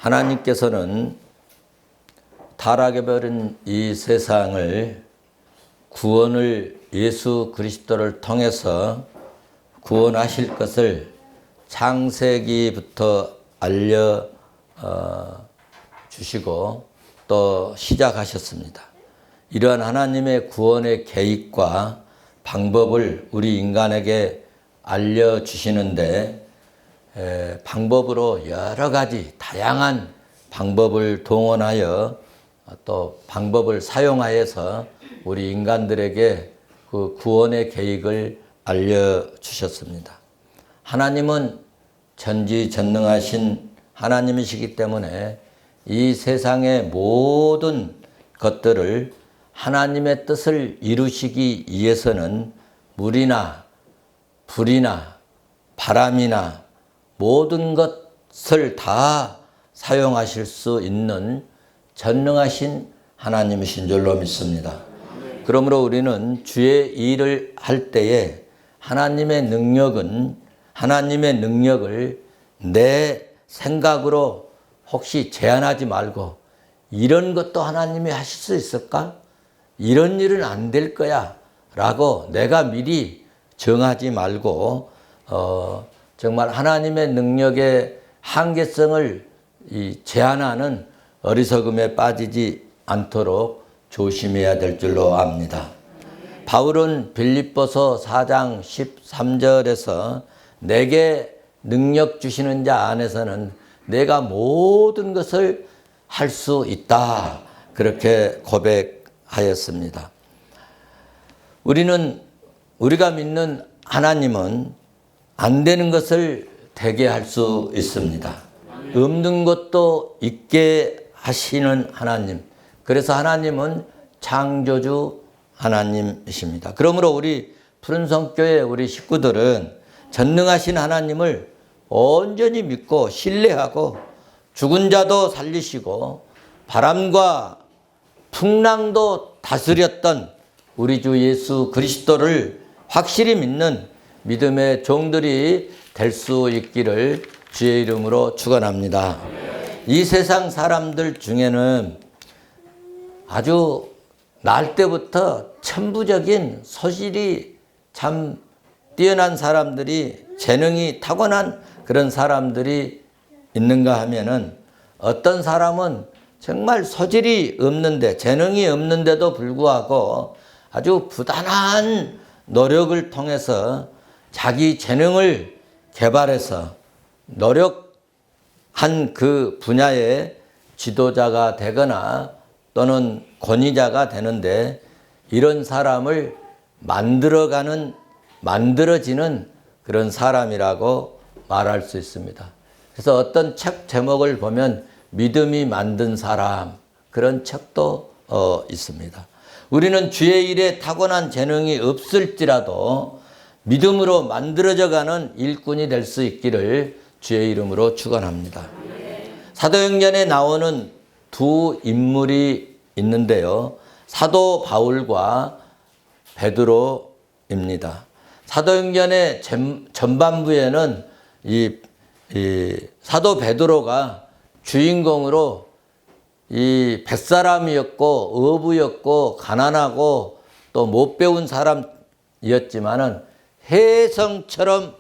하나님께서는 타락해버린 이 세상을 구원을 예수 그리스도를 통해서 구원하실 것을 창세기부터 알려주시고 또 시작하셨습니다. 이러한 하나님의 구원의 계획과 방법을 우리 인간에게 알려주시는데 방법으로 여러 가지 다양한 방법을 동원하여 또 방법을 사용하여서 우리 인간들에게 그 구원의 계획을 알려주셨습니다. 하나님은 전지전능하신 하나님이시기 때문에 이 세상의 모든 것들을 하나님의 뜻을 이루시기 위해서는 물이나 불이나 바람이나 모든 것을 다 사용하실 수 있는 전능하신 하나님이신 줄로 믿습니다. 그러므로 우리는 주의 일을 할 때에 하나님의 능력을 내 생각으로 혹시 제한하지 말고 이런 것도 하나님이 하실 수 있을까? 이런 일은 안 될 거야 라고 내가 미리 정하지 말고 정말 하나님의 능력의 한계성을 제한하는 어리석음에 빠지지 않도록 조심해야 될 줄로 압니다. 바울은 빌립보서 4장 13절에서 내게 능력 주시는 자 안에서는 내가 모든 것을 할 수 있다. 그렇게 고백하였습니다. 우리가 믿는 하나님은 안 되는 것을 되게 할 수 있습니다. 없는 것도 있게 하시는 하나님. 그래서 하나님은 창조주 하나님이십니다. 그러므로 우리 푸른성교회 우리 식구들은 전능하신 하나님을 온전히 믿고 신뢰하고 죽은 자도 살리시고 바람과 풍랑도 다스렸던 우리 주 예수 그리스도를 확실히 믿는 믿음의 종들이 될 수 있기를 주의 이름으로 축원합니다. 이 세상 사람들 중에는 아주 날 때부터 천부적인 소질이 참 뛰어난 사람들이 재능이 타고난 그런 사람들이 있는가 하면은 어떤 사람은 정말 소질이 없는데 재능이 없는데도 불구하고 아주 부단한 노력을 통해서 자기 재능을 개발해서 노력한 그 분야의 지도자가 되거나 또는 권위자가 되는데 이런 사람을 만들어지는 그런 사람이라고 말할 수 있습니다. 그래서 어떤 책 제목을 보면 믿음이 만든 사람 그런 책도 있습니다. 우리는 주의 일에 타고난 재능이 없을지라도 믿음으로 만들어져가는 일꾼이 될 수 있기를 주의 이름으로 축원합니다. 사도행전에 나오는 두 인물이 있는데요. 사도 바울과 베드로입니다. 사도행전의 전반부에는 이 사도 베드로가 주인공으로 이 뱃사람이었고 어부였고 가난하고 또 못 배운 사람이었지만은 혜성처럼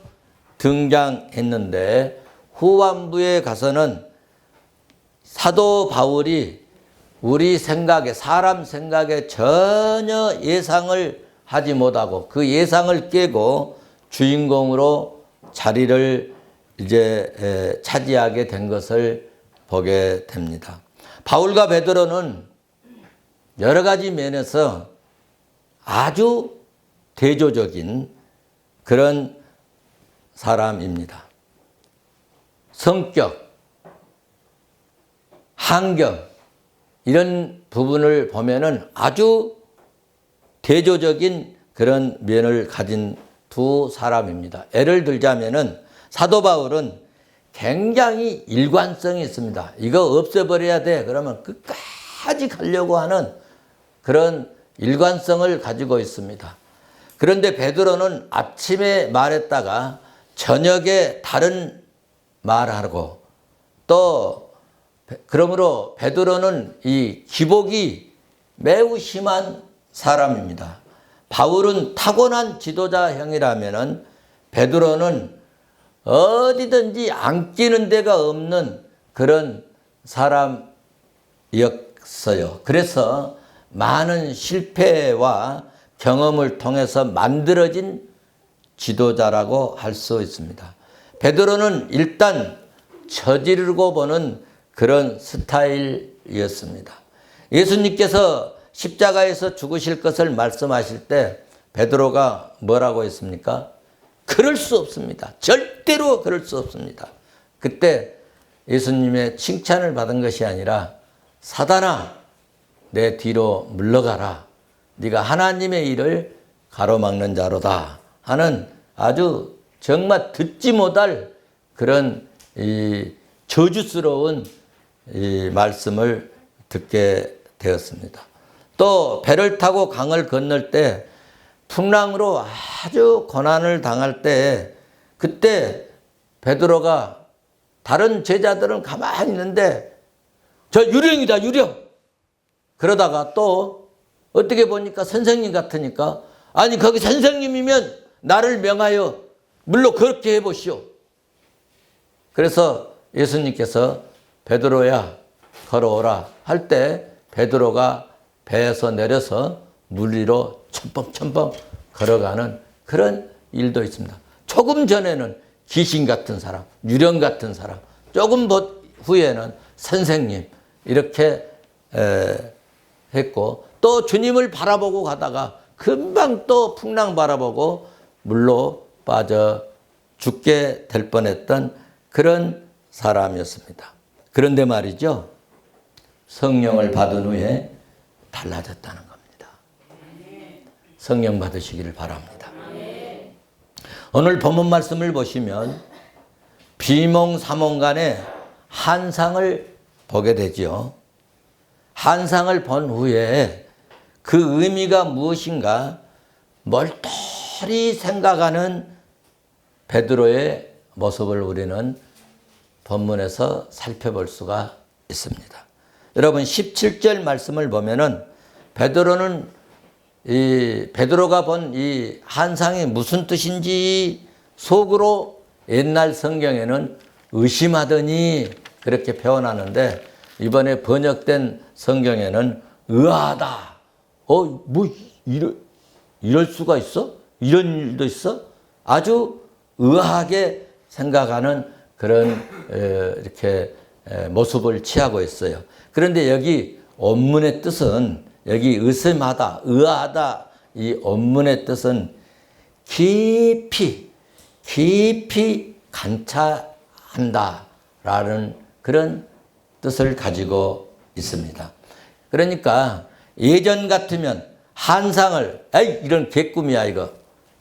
등장했는데 후반부에 가서는 사도 바울이 우리 생각에 사람 생각에 전혀 예상을 하지 못하고 그 예상을 깨고 주인공으로 자리를 이제 차지하게 된 것을 보게 됩니다. 바울과 베드로는 여러 가지 면에서 아주 대조적인 그런 사람입니다. 성격, 환경 이런 부분을 보면은 아주 대조적인 그런 면을 가진 두 사람입니다. 예를 들자면은 사도 바울은 굉장히 일관성이 있습니다. 이거 없애버려야 돼. 그러면 끝까지 가려고 하는 그런 일관성을 가지고 있습니다. 그런데 베드로는 아침에 말했다가 저녁에 다른 말하고 또 그러므로 베드로는 이 기복이 매우 심한 사람입니다. 바울은 타고난 지도자형이라면은 베드로는 어디든지 안 끼는 데가 없는 그런 사람이었어요. 그래서 많은 실패와 경험을 통해서 만들어진 지도자라고 할 수 있습니다. 베드로는 일단 저지르고 보는 그런 스타일이었습니다. 예수님께서 십자가에서 죽으실 것을 말씀하실 때 베드로가 뭐라고 했습니까? 그럴 수 없습니다. 절대로 그럴 수 없습니다. 그때 예수님의 칭찬을 받은 것이 아니라 사단아 내 뒤로 물러가라. 네가 하나님의 일을 가로막는 자로다 하는 아주 정말 듣지 못할 그런 이 저주스러운 이 말씀을 듣게 되었습니다. 또 배를 타고 강을 건널 때 풍랑으로 아주 고난을 당할 때 그때 베드로가 다른 제자들은 가만히 있는데 저 유령이다 유령. 그러다가 또 어떻게 보니까 선생님 같으니까 아니 거기 선생님이면 나를 명하여 물론 그렇게 해보시오. 그래서 예수님께서 베드로야 걸어오라 할 때 베드로가 배에서 내려서 물 위로 첨벙첨벙 걸어가는 그런 일도 있습니다. 조금 전에는 귀신 같은 사람, 유령 같은 사람, 조금 후에는 선생님 이렇게 했고 또 주님을 바라보고 가다가 금방 또 풍랑 바라보고 물로 빠져 죽게 될 뻔했던 그런 사람이었습니다. 그런데 말이죠. 성령을 받은 후에 달라졌다는 겁니다. 성령 받으시기를 바랍니다. 오늘 본문 말씀을 보시면 비몽사몽간에 환상을 보게 되죠. 환상을 본 후에 그 의미가 무엇인가 멀떨히 생각하는 베드로의 모습을 우리는 본문에서 살펴볼 수가 있습니다. 여러분 17절 말씀을 보면은 베드로가 본 이 환상이 무슨 뜻인지 속으로 옛날 성경에는 의심하더니 그렇게 표현하는데 이번에 번역된 성경에는 의아하다. 이럴 수가 있어? 이런 일도 있어? 아주 의아하게 생각하는 그런 이렇게 모습을 취하고 있어요. 그런데 여기 원문의 뜻은 여기 의심하다, 의아하다 이 원문의 뜻은 깊이 관찰한다라는 그런 뜻을 가지고 있습니다. 그러니까 예전 같으면 환상을 에이 이런 개꿈이야 이거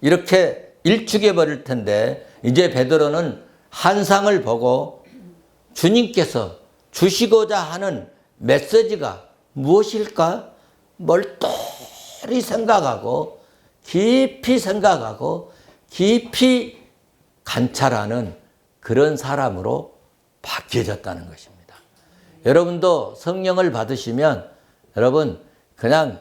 이렇게 일축해 버릴 텐데 이제 베드로는 환상을 보고 주님께서 주시고자 하는 메시지가 무엇일까? 멀쩡히 생각하고 깊이 생각하고 깊이 관찰하는 그런 사람으로 바뀌어졌다는 것입니다. 여러분도 성령을 받으시면 여러분 그냥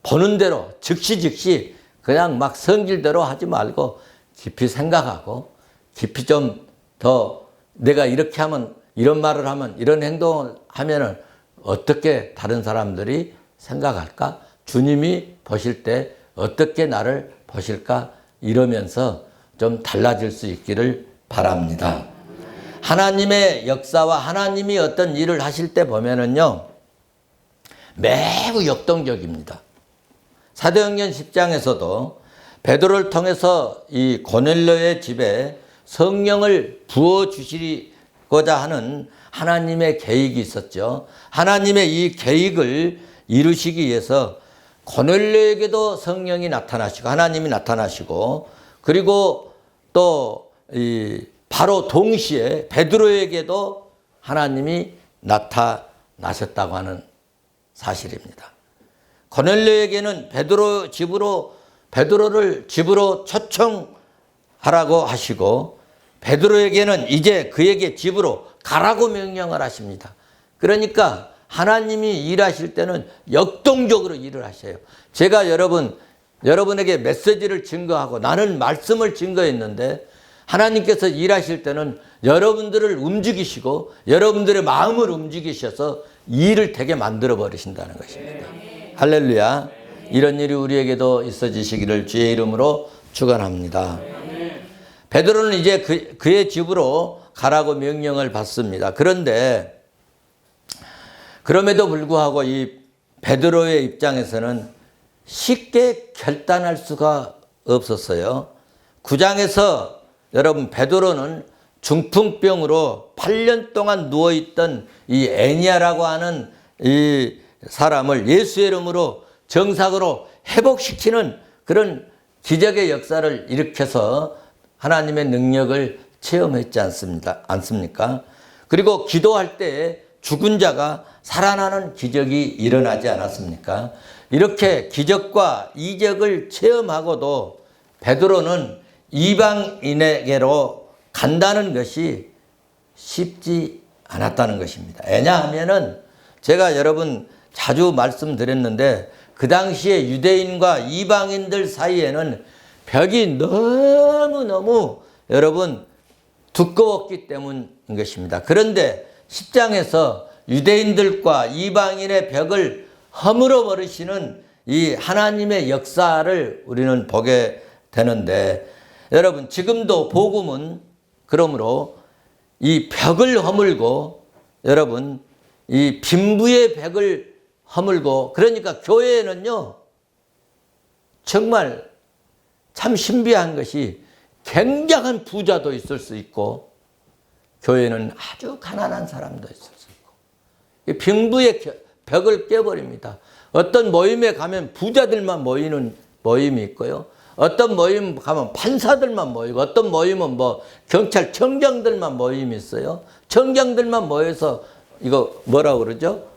보는 대로 즉시 그냥 막 성질대로 하지 말고 깊이 생각하고 깊이 좀 더 내가 이렇게 하면 이런 말을 하면 이런 행동을 하면은 어떻게 다른 사람들이 생각할까? 주님이 보실 때 어떻게 나를 보실까? 이러면서 좀 달라질 수 있기를 바랍니다. 하나님의 역사와 하나님이 어떤 일을 하실 때 보면은요, 매우 역동적입니다. 사도행전 10장에서도 베드로를 통해서 이 고넬료의 집에 성령을 부어주시고자 하는 하나님의 계획이 있었죠. 하나님의 이 계획을 이루시기 위해서 고넬료에게도 성령이 나타나시고 하나님이 나타나시고 그리고 또 바로 동시에 베드로에게도 하나님이 나타나셨다고 하는 사실입니다. 고넬료에게는 베드로를 집으로 초청하라고 하시고 베드로에게는 이제 그에게 집으로 가라고 명령을 하십니다. 그러니까 하나님이 일하실 때는 역동적으로 일을 하셔요. 제가 여러분에게 메시지를 증거하고 나는 말씀을 증거했는데 하나님께서 일하실 때는 여러분들을 움직이시고 여러분들의 마음을 움직이셔서 일을 되게 만들어 버리신다는 것입니다. 할렐루야. 이런 일이 우리에게도 있어지시기를 주의 이름으로 축원합니다. 베드로는 이제 그의 집으로 가라고 명령을 받습니다. 그런데 그럼에도 불구하고 이 베드로의 입장에서는 쉽게 결단할 수가 없었어요. 9장에서 여러분 베드로는 중풍병으로 8년 동안 누워있던 이 애니아라고 하는 이 사람을 예수의 이름으로 정상으로 회복시키는 그런 기적의 역사를 일으켜서 하나님의 능력을 체험했지 않습니까? 그리고 기도할 때 죽은 자가 살아나는 기적이 일어나지 않았습니까? 이렇게 기적과 이적을 체험하고도 베드로는 이방인에게로 간다는 것이 쉽지 않았다는 것입니다. 왜냐하면은 제가 여러분 자주 말씀드렸는데 그 당시에 유대인과 이방인들 사이에는 벽이 너무너무 여러분 두꺼웠기 때문인 것입니다. 그런데 10장에서 유대인들과 이방인의 벽을 허물어 버리시는 이 하나님의 역사를 우리는 보게 되는데 여러분 지금도 복음은 그러므로 이 벽을 허물고 여러분 이 빈부의 벽을 허물고 그러니까 교회에는요 정말 참 신비한 것이 굉장한 부자도 있을 수 있고 교회는 아주 가난한 사람도 있을 수 있고 이 빈부의 벽을 깨버립니다. 어떤 모임에 가면 부자들만 모이는 모임이 있고요. 어떤 모임 가면 판사들만 모이고 어떤 모임은 뭐 경찰청장들만 모임이 있어요. 청장들만 모여서 이거 뭐라고 그러죠?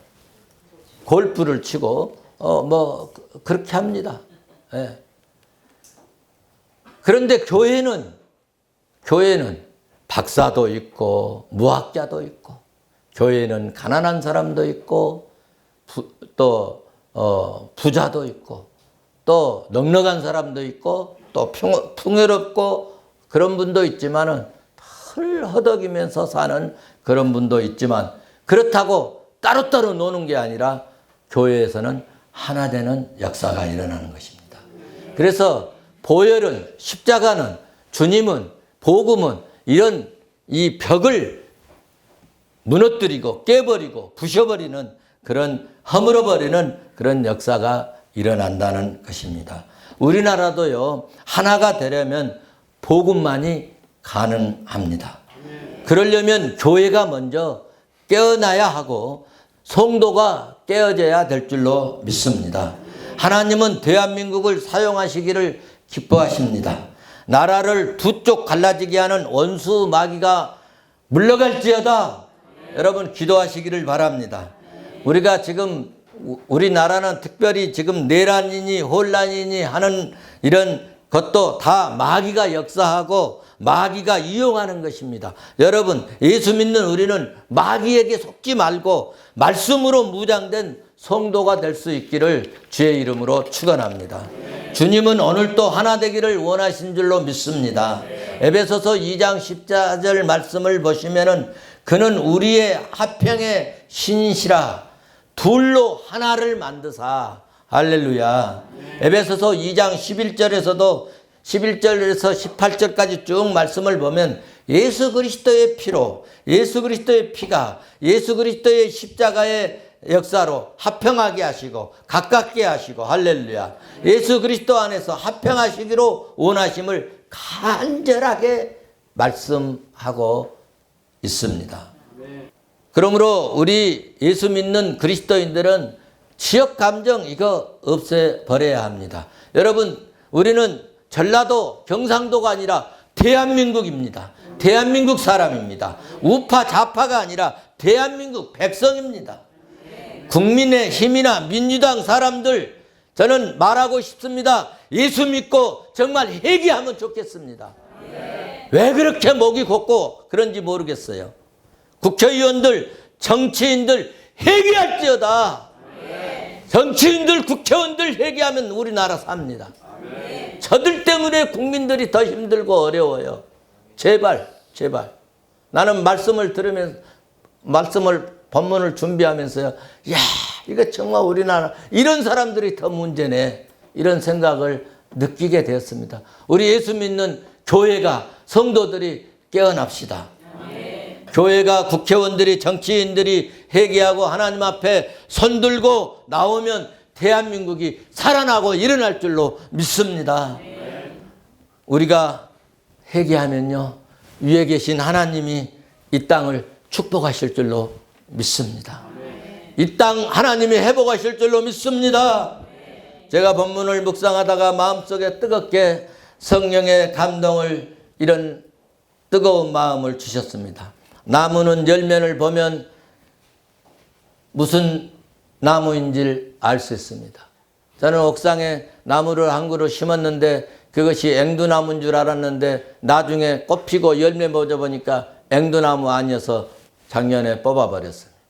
골프를 치고 뭐 그렇게 합니다. 예. 그런데 교회는 박사도 있고 무학자도 있고 교회는 가난한 사람도 있고 또 부자도 있고 또 넉넉한 사람도 있고 또 풍요롭고 그런 분도 있지만은 털 허덕이면서 사는 그런 분도 있지만 그렇다고 따로따로 노는 게 아니라 교회에서는 하나 되는 역사가 일어나는 것입니다. 그래서 보혈은 십자가는 주님은 복음은 이런 이 벽을 무너뜨리고 깨버리고 부셔버리는 그런 허물어버리는 그런 역사가 일어난다는 것입니다. 우리나라도요 하나가 되려면 복음만이 가능합니다. 그러려면 교회가 먼저 깨어나야 하고 성도가 깨어져야 될 줄로 믿습니다. 하나님은 대한민국을 사용하시기를 기뻐하십니다. 나라를 두 쪽 갈라지게 하는 원수 마귀가 물러갈지어다. 여러분 기도하시기를 바랍니다. 우리가 지금 우리나라는 특별히 지금 내란이니 혼란이니 하는 이런 것도 다 마귀가 역사하고 마귀가 이용하는 것입니다. 여러분 예수 믿는 우리는 마귀에게 속지 말고 말씀으로 무장된 성도가 될 수 있기를 주의 이름으로 축원합니다. 주님은 오늘도 하나 되기를 원하신 줄로 믿습니다. 에베소서 2장 14절 말씀을 보시면은 그는 우리의 화평의 신이시라 둘로 하나를 만드사 할렐루야. 에베소서 2장 11절에서도 11절에서 18절까지 쭉 말씀을 보면 예수 그리스도의 피로 예수 그리스도의 피가 예수 그리스도의 십자가의 역사로 화평하게 하시고 가깝게 하시고 할렐루야. 예수 그리스도 안에서 화평하시기로 원하심을 간절하게 말씀하고 있습니다. 그러므로 우리 예수 믿는 그리스도인들은 지역 감정 이거 없애버려야 합니다. 여러분 우리는 전라도 경상도가 아니라 대한민국입니다. 대한민국 사람입니다. 우파 좌파가 아니라 대한민국 백성입니다. 국민의힘이나 민주당 사람들 저는 말하고 싶습니다. 예수 믿고 정말 회개하면 좋겠습니다. 왜 그렇게 목이 곱고 그런지 모르겠어요. 국회의원들 정치인들 회개할지어다. 정치인들, 국회의원들 회개하면 우리나라 삽니다. 저들 때문에 국민들이 더 힘들고 어려워요. 제발, 제발. 나는 말씀을 들으면서, 본문을 준비하면서요. 야, 이거 정말 우리나라, 이런 사람들이 더 문제네. 이런 생각을 느끼게 되었습니다. 우리 예수 믿는 교회가, 성도들이 깨어납시다. 교회가, 국회의원들이, 정치인들이 회개하고 하나님 앞에 손들고 나오면 대한민국이 살아나고 일어날 줄로 믿습니다. 우리가 회개하면요, 위에 계신 하나님이 이 땅을 축복하실 줄로 믿습니다. 이 땅 하나님이 회복하실 줄로 믿습니다. 제가 본문을 묵상하다가 마음속에 뜨겁게 성령의 감동을, 이런 뜨거운 마음을 주셨습니다. 나무는 열매를 보면 무슨 나무인지를 알 수 있습니다. 저는 옥상에 나무를 한 그루 심었는데 그것이 앵두나무인 줄 알았는데 나중에 꽃 피고 열매 맺어보니까 앵두나무 아니어서 작년에 뽑아버렸습니다.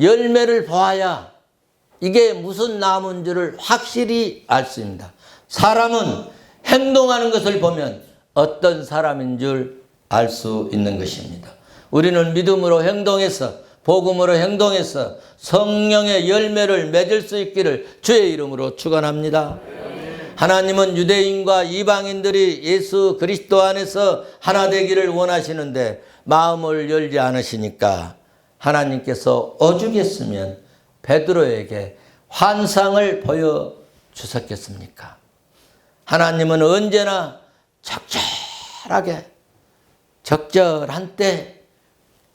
열매를 보아야 이게 무슨 나무인 줄을 확실히 알 수 있습니다. 사람은 행동하는 것을 보면 어떤 사람인 줄 알 수 있는 것입니다. 우리는 믿음으로 행동해서, 복음으로 행동해서 성령의 열매를 맺을 수 있기를 주의 이름으로 축원합니다. 하나님은 유대인과 이방인들이 예수 그리스도 안에서 하나 되기를 원하시는데 마음을 열지 않으시니까 하나님께서 오죽했으면 베드로에게 환상을 보여주셨겠습니까? 하나님은 언제나 적절하게, 적절한 때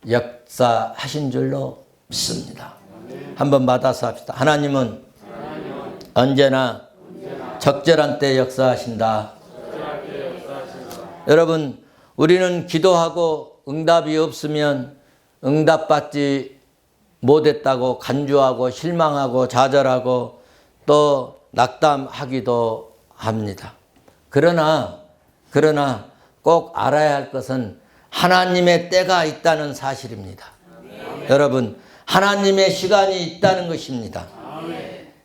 역사하신 줄로 믿습니다. 한번 받아서 합시다. 하나님은 언제나 적절한 때 역사하신다. 여러분, 우리는 기도하고 응답이 없으면 응답받지 못했다고 간주하고 실망하고 좌절하고 또 낙담하기도 합니다. 그러나 꼭 알아야 할 것은 하나님의 때가 있다는 사실입니다. 여러분, 하나님의 시간이 있다는 것입니다.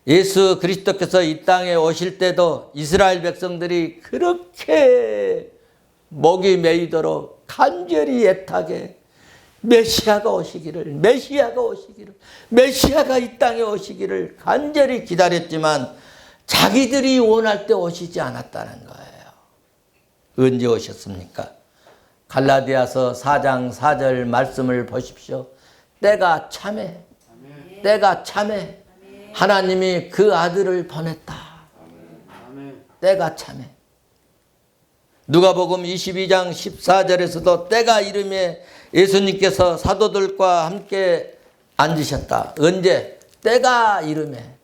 예수 그리스도께서 이 땅에 오실 때도 이스라엘 백성들이 그렇게 목이 메이도록 간절히 애타게 메시아가 오시기를, 메시아가 이 땅에 오시기를 간절히 기다렸지만 자기들이 원할 때 오시지 않았다는 거예요. 언제 오셨습니까? 갈라디아서 4장 4절 말씀을 보십시오. 때가 참해. 때가 참해. 하나님이 그 아들을 보냈다. 때가 참해. 누가복음 22장 14절에서도 때가 이름에 예수님께서 사도들과 함께 앉으셨다. 언제? 때가 이름에.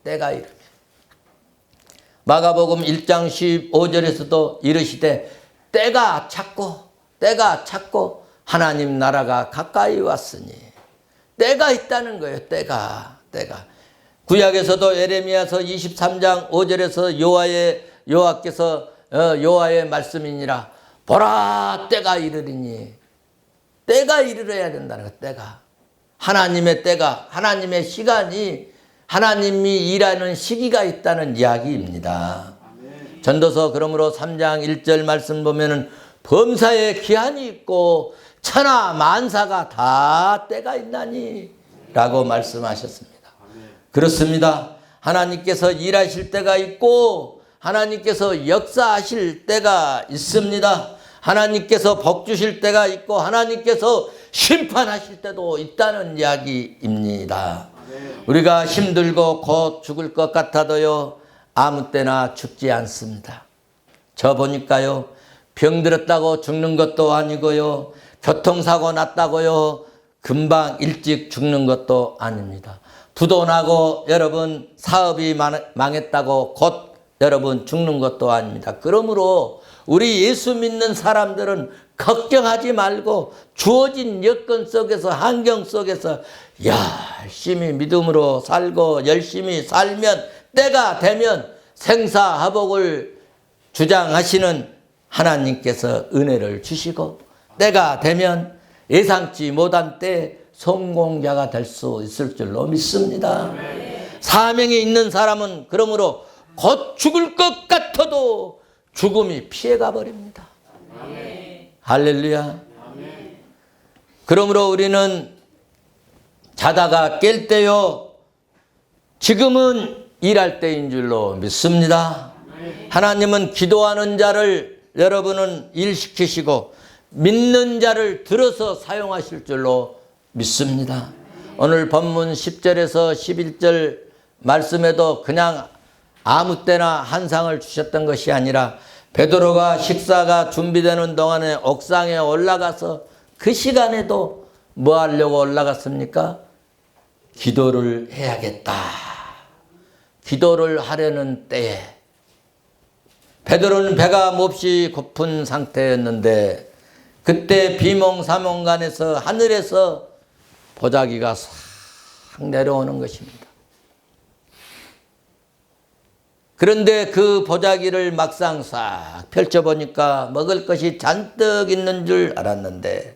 마가복음 1장 15절에서도 이르시되 때가 찼고 하나님 나라가 가까이 왔으니. 때가 있다는 거예요. 때가. 구약에서도 에레미야서 23장 5절에서 여호와의 말씀이니라. 보라, 때가 이르리니. 때가 이르러야 된다는 거예요. 때가. 하나님의 때가, 하나님의 시간이, 하나님이 일하는 시기가 있다는 이야기입니다. 전도서 그러므로 3장 1절 말씀 보면은 범사에 기한이 있고 천하 만사가 다 때가 있나니 라고 말씀하셨습니다. 그렇습니다. 하나님께서 일하실 때가 있고 하나님께서 역사하실 때가 있습니다. 하나님께서 복 주실 때가 있고 하나님께서 심판하실 때도 있다는 이야기입니다. 우리가 힘들고 곧 죽을 것 같아도요, 아무 때나 죽지 않습니다. 저 보니까요, 병들었다고 죽는 것도 아니고요, 교통사고 났다고요, 금방 일찍 죽는 것도 아닙니다. 부도 나고 여러분 사업이 망했다고 곧 여러분 죽는 것도 아닙니다. 그러므로 우리 예수 믿는 사람들은 걱정하지 말고 주어진 여건 속에서, 환경 속에서 열심히 믿음으로 살고 열심히 살면 때가 되면 생사화복을 주장하시는 하나님께서 은혜를 주시고, 때가 되면 예상치 못한 때 성공자가 될 수 있을 줄로 믿습니다. 사명이 있는 사람은 그러므로 곧 죽을 것 같아도 죽음이 피해가 버립니다. 할렐루야. 그러므로 우리는 자다가 깰 때요, 지금은 일할 때인 줄로 믿습니다. 하나님은 기도하는 자를 여러분은 일시키시고 믿는 자를 들어서 사용하실 줄로 믿습니다. 오늘 본문 10절에서 11절 말씀에도 그냥 아무 때나 한 상을 주셨던 것이 아니라 베드로가 식사가 준비되는 동안에 옥상에 올라가서 그 시간에도 뭐 하려고 올라갔습니까? 기도를 해야겠다. 기도를 하려는 때에 베드로는 배가 몹시 고픈 상태였는데 그때 비몽사몽간에서 하늘에서 보자기가 싹 내려오는 것입니다. 그런데 그 보자기를 막상 싹 펼쳐보니까 먹을 것이 잔뜩 있는 줄 알았는데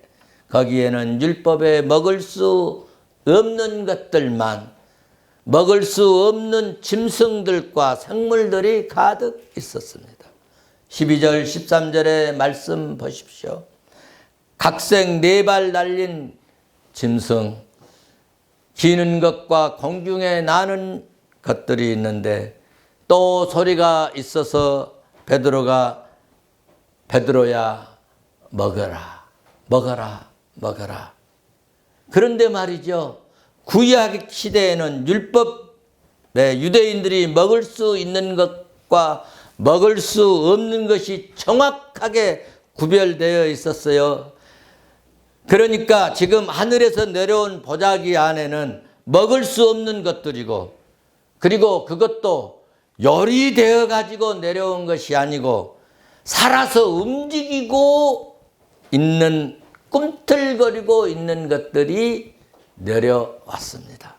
거기에는 율법에 먹을 수 없는 것들만, 먹을 수 없는 짐승들과 생물들이 가득 있었습니다. 12절 13절의 말씀 보십시오. 각색 4발 달린 짐승, 기는 것과 공중에 나는 것들이 있는데 또 소리가 있어서 베드로가 베드로야 먹어라, 먹어라, 먹어라. 그런데 말이죠, 구약 시대에는 율법에 유대인들이 먹을 수 있는 것과 먹을 수 없는 것이 정확하게 구별되어 있었어요. 그러니까 지금 하늘에서 내려온 보자기 안에는 먹을 수 없는 것들이고, 그리고 그것도 요리되어 가지고 내려온 것이 아니고 살아서 움직이고 있는, 꿈틀거리고 있는 것들이 내려왔습니다.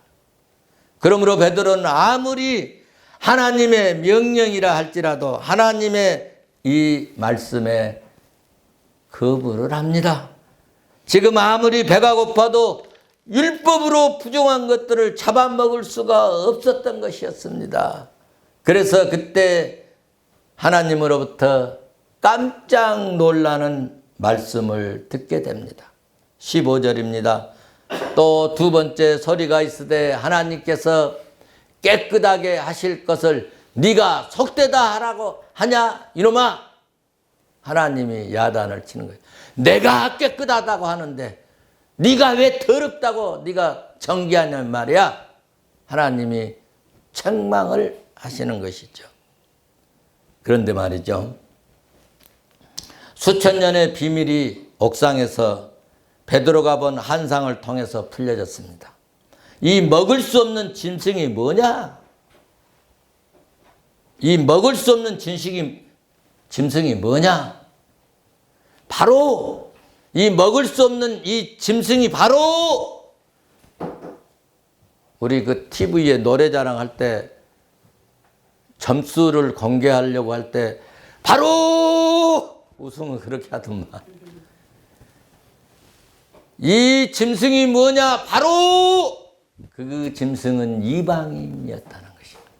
그러므로 베드로는 아무리 하나님의 명령이라 할지라도 하나님의 이 말씀에 거부를 합니다. 지금 아무리 배가 고파도 율법으로 부정한 것들을 잡아먹을 수가 없었던 것이었습니다. 그래서 그때 하나님으로부터 깜짝 놀라는 말씀을 듣게 됩니다. 15절입니다. 또 두 번째 소리가 있으되 하나님께서 깨끗하게 하실 것을 네가 속되다 하라고 하냐 이놈아. 하나님이 야단을 치는 거예요. 내가 깨끗하다고 하는데 네가 왜 더럽다고 네가 정죄하냐는 말이야. 하나님이 책망을 하시는 것이죠. 그런데 말이죠, 수천 년의 비밀이 옥상에서 베드로가 본 환상을 통해서 풀려졌습니다. 이 먹을 수 없는 짐승이 뭐냐? 이 먹을 수 없는 짐승이 뭐냐? 바로 이 먹을 수 없는 이 짐승이 바로 우리 그 TV에 노래자랑 할 때 점수를 공개하려고 할 때 바로 우승을 그렇게 하더만. 이 짐승이 뭐냐? 바로 그 짐승은 이방인이었다는 것입니다.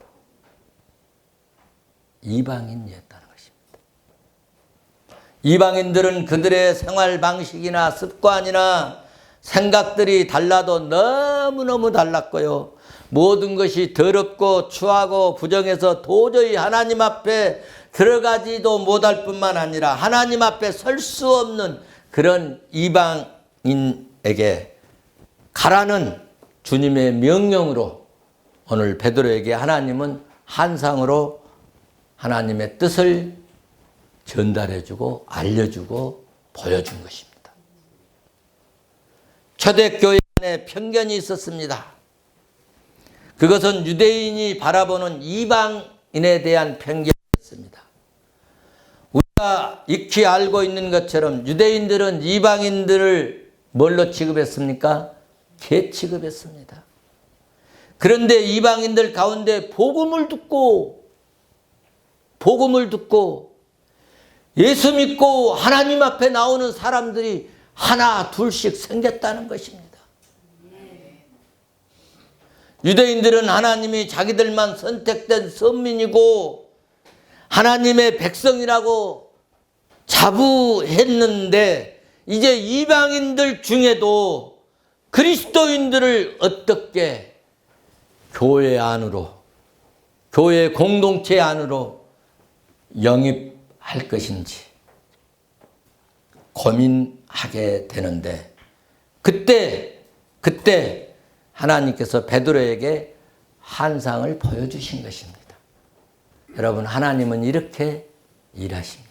이방인이었다는 것입니다. 이방인들은 그들의 생활 방식이나 습관이나 생각들이 달라도 너무너무 달랐고요. 모든 것이 더럽고 추하고 부정해서 도저히 하나님 앞에 들어가지도 못할 뿐만 아니라 하나님 앞에 설 수 없는 그런 이방인에게 가라는 주님의 명령으로 오늘 베드로에게 하나님은 환상으로 하나님의 뜻을 전달해주고 알려주고 보여준 것입니다. 초대교회 안에 편견이 있었습니다. 그것은 유대인이 바라보는 이방인에 대한 편견이었습니다. 우리가 익히 알고 있는 것처럼 유대인들은 이방인들을 뭘로 취급했습니까? 개 취급했습니다. 그런데 이방인들 가운데 복음을 듣고 예수 믿고 하나님 앞에 나오는 사람들이 하나 둘씩 생겼다는 것입니다. 유대인들은 하나님이 자기들만 선택된 선민이고 하나님의 백성이라고 자부했는데 이제 이방인들 중에도 그리스도인들을 어떻게 교회 안으로, 교회 공동체 안으로 영입할 것인지 고민하게 되는데 그때 하나님께서 베드로에게 환상을 보여주신 것입니다. 여러분, 하나님은 이렇게 일하십니다.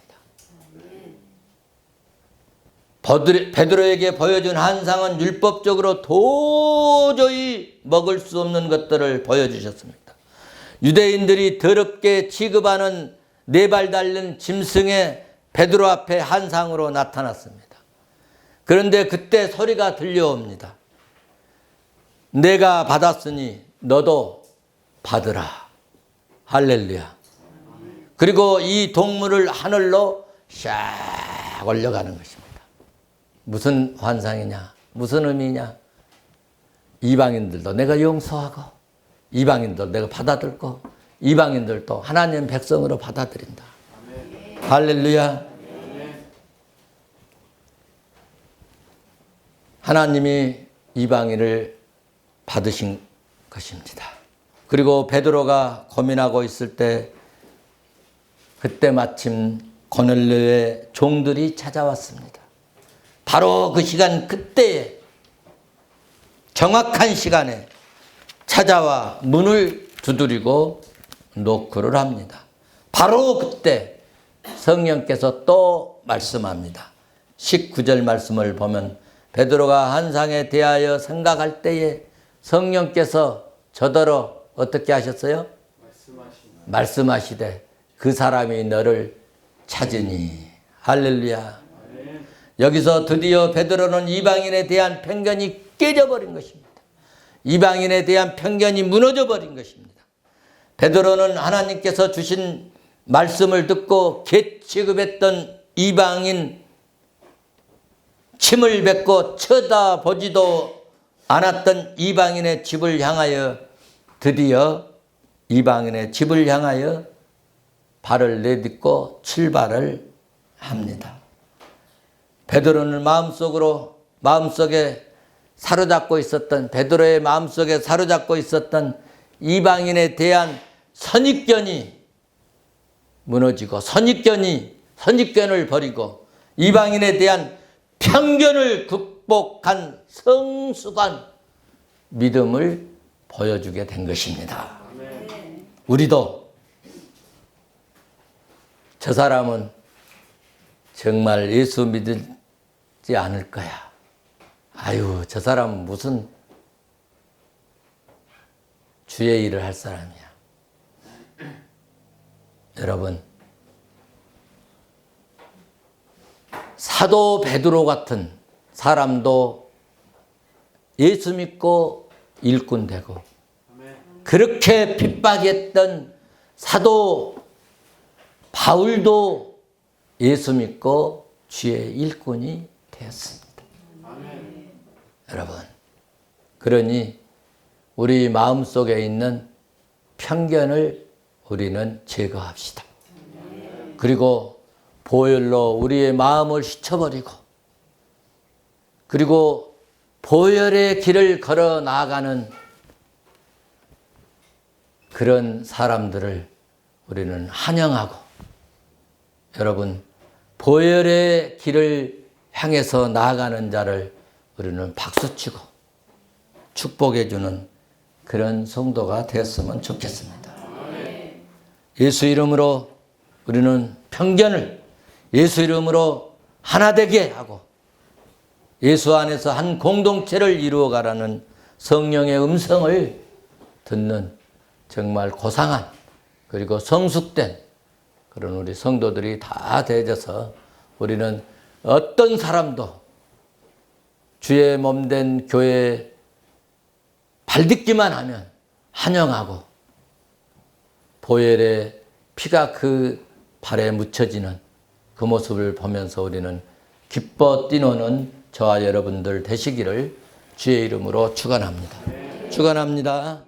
베드로에게 보여준 환상은 율법적으로 도저히 먹을 수 없는 것들을 보여주셨습니다. 유대인들이 더럽게 취급하는 4발 달린 짐승의 베드로 앞에 환상으로 나타났습니다. 그런데 그때 소리가 들려옵니다. 내가 받았으니 너도 받으라. 할렐루야. 그리고 이 동물을 하늘로 샥 올려가는 것입니다. 무슨 환상이냐? 무슨 의미냐? 이방인들도 내가 용서하고 이방인들 내가 받아들고 이방인들도 하나님 백성으로 받아들인다. 아멘. 할렐루야. 아멘. 하나님이 이방인을 받으신 것입니다. 그리고 베드로가 고민하고 있을 때 그때 마침 고넬료의 종들이 찾아왔습니다. 바로 그 시간, 그때에 정확한 시간에 찾아와 문을 두드리고 노크를 합니다. 바로 그때 성령께서 또 말씀합니다. 19절 말씀을 보면 베드로가 환상에 대하여 생각할 때에 성령께서 저더러 어떻게 하셨어요? 말씀하시되 그 사람이 너를 찾으니. 할렐루야. 여기서 드디어 베드로는 이방인에 대한 편견이 깨져버린 것입니다. 이방인에 대한 편견이 무너져버린 것입니다. 베드로는 하나님께서 주신 말씀을 듣고 개취급했던 이방인, 침을 뱉고 쳐다보지도 않았던 이방인의 집을 향하여 드디어 이방인의 집을 향하여 발을 내딛고 출발을 합니다. 베드로는 마음속에 사로잡고 있었던, 베드로의 마음속에 사로잡고 있었던 이방인에 대한 선입견이 무너지고 선입견을 버리고 이방인에 대한 편견을 극복한 성숙한 믿음을 보여주게 된 것입니다. 우리도 저 사람은 정말 예수 믿지 않을 거야. 아유, 저 사람은 무슨 주의 일을 할 사람이야. 여러분, 사도 베드로 같은 사람도 예수 믿고 일꾼 되고 그렇게 핍박했던 사도 바울도 예수 믿고 주의 일꾼이 되었습니다. 아멘. 여러분, 그러니 우리 마음속에 있는 편견을 우리는 제거합시다. 그리고 보혈로 우리의 마음을 씻어버리고 그리고 보혈의 길을 걸어 나아가는 그런 사람들을 우리는 환영하고, 여러분, 보혈의 길을 향해서 나아가는 자를 우리는 박수치고 축복해주는 그런 성도가 되었으면 좋겠습니다. 예수 이름으로 우리는 편견을 예수 이름으로 하나 되게 하고 예수 안에서 한 공동체를 이루어가라는 성령의 음성을 듣는 정말 고상한 그리고 성숙된 그런 우리 성도들이 다 되어져서 우리는 어떤 사람도 주의 몸된 교회에 발딛기만 하면 환영하고 보혈의 피가 그 발에 묻혀지는 그 모습을 보면서 우리는 기뻐 뛰노는 저와 여러분들 되시기를 주의 이름으로 축원합니다. 축원합니다.